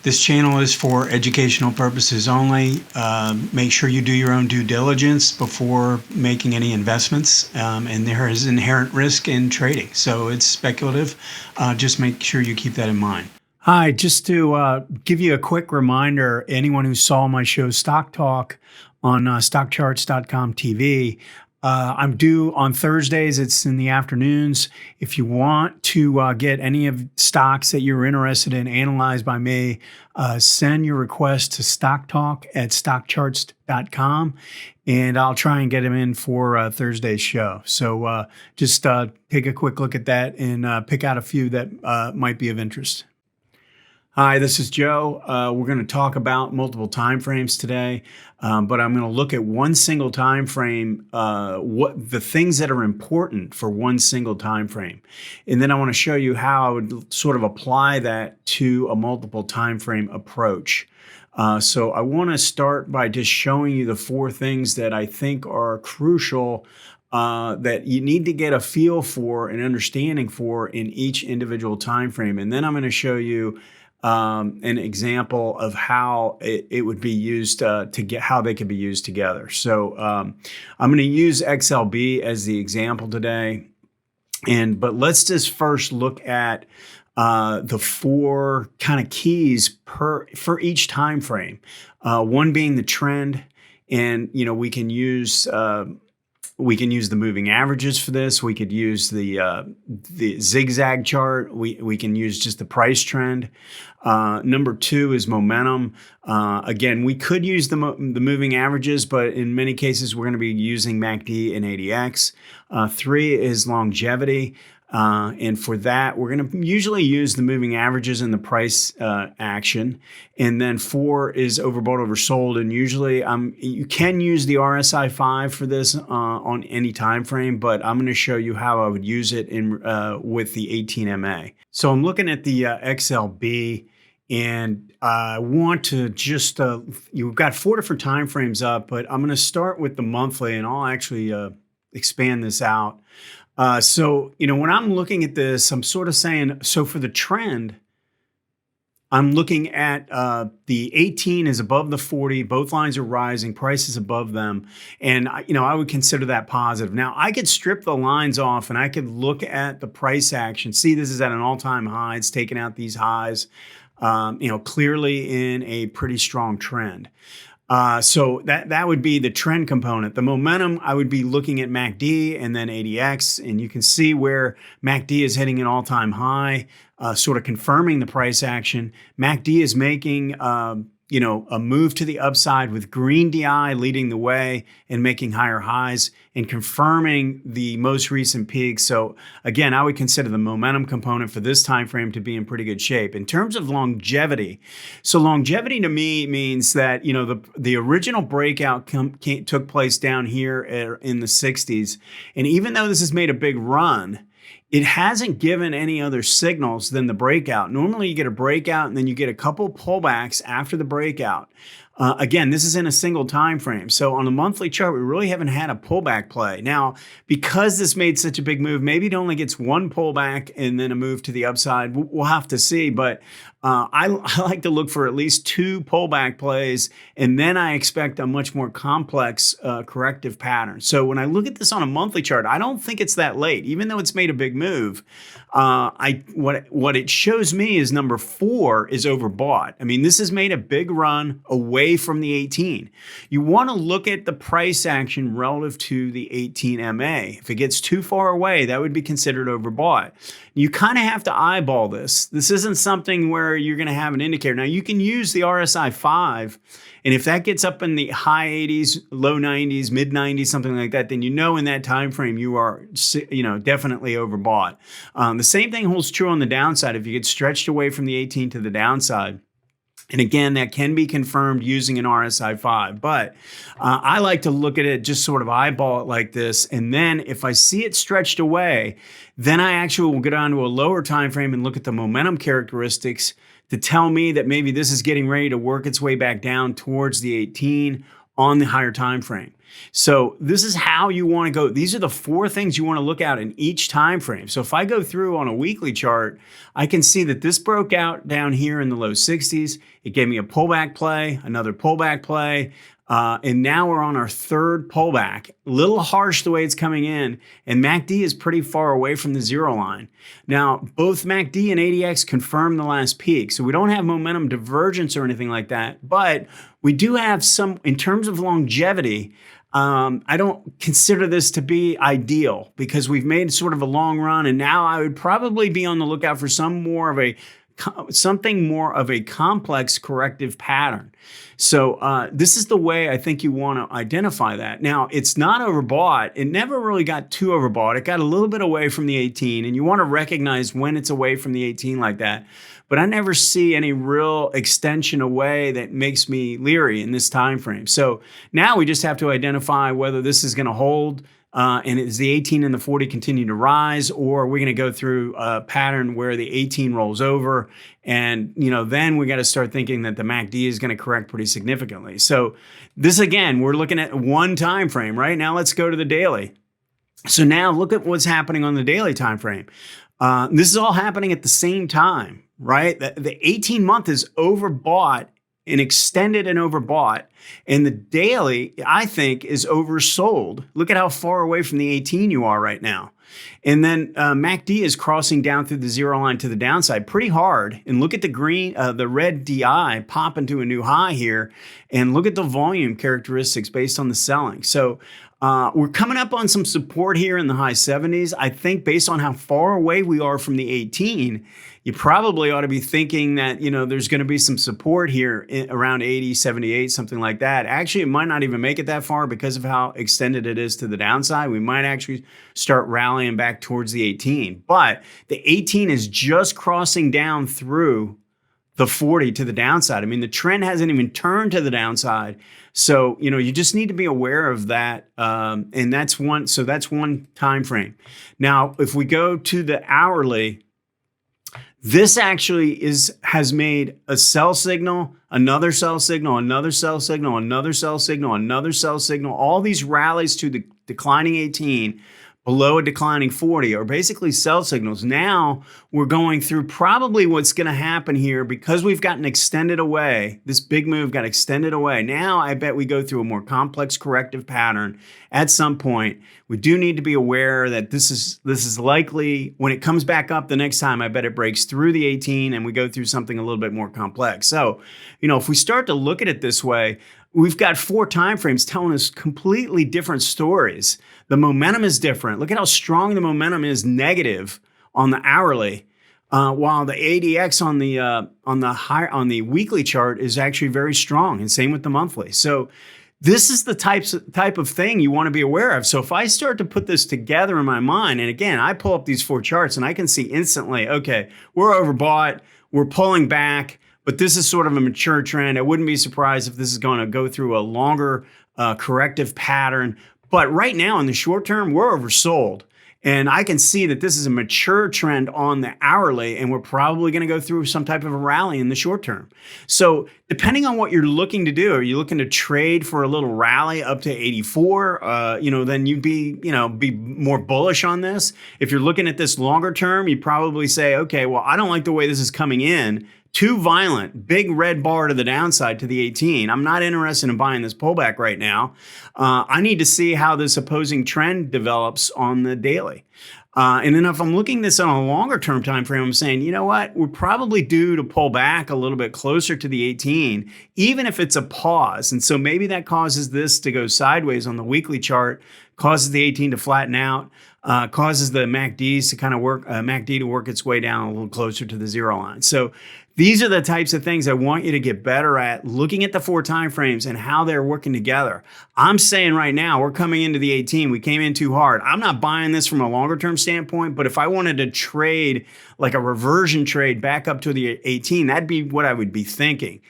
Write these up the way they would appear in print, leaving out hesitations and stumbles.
This channel is for educational purposes only. Make sure you do your own due diligence before making any investments. And there is inherent risk in trading, so it's speculative. Just make sure you keep that in mind. Hi, just to give you a quick reminder, anyone who saw my show Stock Talk on stockcharts.com TV, I'm due on Thursdays. It's in the afternoons. If you want to get any of stocks that you're interested in analyzed by me, send your request to stocktalk@stockcharts.com, and I'll try and get them in for Thursday's show. So just take a quick look at that and pick out a few that might be of interest. Hi, this is Joe. We're going to talk about multiple time frames today, but I'm going to look at one single time frame, what the things that are important for one single time frame. And then I want to show you how I would sort of apply that to a multiple time frame approach. So I want to start by just showing you the four things that I think are crucial that you need to get a feel for and understanding for in each individual time frame. And then I'm going to show you an example of how it would be used to get how they could be used together. So I'm going to use XLB as the example today, but let's just first look at the four kind of keys for each time frame. One being the trend, and we can use the moving averages for this. We could use the zigzag chart. We can use just the price trend. Number two is momentum. Again, we could use the moving averages, but in many cases, we're going to be using MACD and ADX. Three is longevity. And for that, we're going to usually use the moving averages and the price action. And then four is overbought, oversold. And usually you can use the RSI 5 for this on any time frame, but I'm going to show you how I would use it with the 18 MA. So I'm looking at the XLB, and I want to just, you've got four different time frames up, but I'm going to start with the monthly, and I'll actually expand this out. So, when I'm looking at this, I'm sort of saying, so for the trend, I'm looking at the 18 is above the 40. Both lines are rising. Price is above them. And, I would consider that positive. Now, I could strip the lines off and I could look at the price action. See, this is at an all-time high. It's taken out these highs, clearly in a pretty strong trend. So that would be the trend component. The momentum, I would be looking at MACD and then ADX, and you can see where MACD is hitting an all-time high, sort of confirming the price action. MACD is making a move to the upside with green DI leading the way and making higher highs and confirming the most recent peaks. So again, I would consider the momentum component for this time frame to be in pretty good shape. In terms of longevity, so longevity to me means that the original breakout took place down here in the 60s, and even though this has made a big run, it hasn't given any other signals than the breakout. Normally you get a breakout and then you get a couple pullbacks after the breakout. Again, this is in a single time frame. So on the monthly chart, we really haven't had a pullback play. Now, because this made such a big move, maybe it only gets one pullback and then a move to the upside. We'll have to see. But I like to look for at least two pullback plays, and then I expect a much more complex corrective pattern. So when I look at this on a monthly chart, I don't think it's that late, even though it's made a big move. What it shows me is number four is overbought. I mean, this has made a big run away from the 18. You want to look at the price action relative to the 18 MA. If it gets too far away, that would be considered overbought. You kind of have to eyeball this. This isn't something where you're going to have an indicator. Now, you can use the RSI 5, and if that gets up in the high 80s, low 90s, mid 90s, something like that, then in that time frame you are definitely overbought. The same thing holds true on the downside. If you get stretched away from the 18 to the downside, and again, that can be confirmed using an RSI 5, but I like to look at it, just sort of eyeball it like this. And then if I see it stretched away, then I actually will go down to a lower time frame and look at the momentum characteristics to tell me that maybe this is getting ready to work its way back down towards the 18, on the higher time frame. So this is how you want to go. These are the 4 things you want to look at in each time frame. So if I go through on a weekly chart, I can see that this broke out down here in the low 60s. It gave me a pullback play, another pullback play. And now we're on our 3rd pullback. A little harsh the way it's coming in, and MACD is pretty far away from the 0 line. Now, both MACD and ADX confirmed the last peak, so we don't have momentum divergence or anything like that, but we do have some, in terms of longevity, I don't consider this to be ideal because we've made sort of a long run, and now I would probably be on the lookout for something more of a complex corrective pattern. So this is the way I think you want to identify that. Now, it's not overbought. It never really got too overbought. It got a little bit away from the 18, and you want to recognize when it's away from the 18 like that. But I never see any real extension away that makes me leery in this time frame. So now we just have to identify whether this is going to hold. And is the 18 and the 40 continue to rise, or are we going to go through a pattern where the 18 rolls over, and then we got to start thinking that the MACD is going to correct pretty significantly. So this, again, we're looking at one time frame. Right now, let's go to the daily. So now look at what's happening on the daily time frame. This is all happening at the same time, right? The 18-month is overbought and extended and overbought, and the daily, I think, is oversold. Look at how far away from the 18 you are right now. And then MACD is crossing down through the 0 line to the downside pretty hard. And look at the red DI pop into a new high here, and look at the volume characteristics based on the selling. So we're coming up on some support here in the high 70s. I think based on how far away we are from the 18, you probably ought to be thinking that, there's going to be some support here around 80, 78, something like that. Actually, it might not even make it that far because of how extended it is to the downside. We might actually start rallying back towards the 18. But the 18 is just crossing down through the 40 to the downside. I mean, the trend hasn't even turned to the downside. So, you just need to be aware of that. And that's one time frame. Now, if we go to the hourly, this actually has made a sell signal, another sell signal, another sell signal, another sell signal, another sell signal. All these rallies to the declining 18 below a declining 40 are basically sell signals. Now we're going through probably what's going to happen here because we've gotten extended away. This big move got extended away. Now I bet we go through a more complex corrective pattern at some point. We do need to be aware that this is likely, when it comes back up the next time, I bet it breaks through the 18 and we go through something a little bit more complex. So, if we start to look at it this way, we've got 4 time frames telling us completely different stories. The momentum is different. Look at how strong the momentum is negative on the hourly, while the ADX on the weekly chart is actually very strong, and same with the monthly. So this is the type of thing you want to be aware of. So if I start to put this together in my mind, and again, I pull up these 4 charts and I can see instantly, okay, we're overbought, we're pulling back, but this is sort of a mature trend. I wouldn't be surprised if this is going to go through a longer corrective pattern. But right now in the short term, we're oversold. And I can see that this is a mature trend on the hourly, and we're probably going to go through some type of a rally in the short term. So depending on what you're looking to do, are you looking to trade for a little rally up to 84? Then you'd be more bullish on this. If you're looking at this longer term, you probably say, okay, well, I don't like the way this is coming in. Too violent, big red bar to the downside to the 18. I'm not interested in buying this pullback right now. I need to see how this opposing trend develops on the daily. And then if I'm looking this on a longer term time frame, I'm saying, you know what, we're probably due to pull back a little bit closer to the 18, even if it's a pause. And so maybe that causes this to go sideways on the weekly chart, causes the 18 to flatten out, causes the MACD to work its way down a little closer to the 0 line. So these are the types of things I want you to get better at, looking at the 4 time frames and how they're working together. I'm saying right now, we're coming into the 18. We came in too hard. I'm not buying this from a longer term standpoint, but if I wanted to trade like a reversion trade back up to the 18, that'd be what I would be thinking.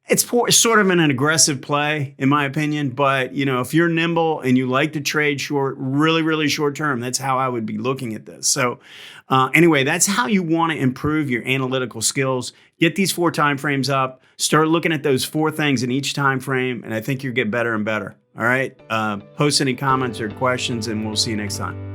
It's sort of an aggressive play, in my opinion. But if you're nimble and you like to trade short, really, really short term, that's how I would be looking at this. So, anyway, that's how you want to improve your analytical skills. Get these 4 time frames up. Start looking at those 4 things in each time frame, and I think you'll get better and better. All right. Post any comments or questions, and we'll see you next time.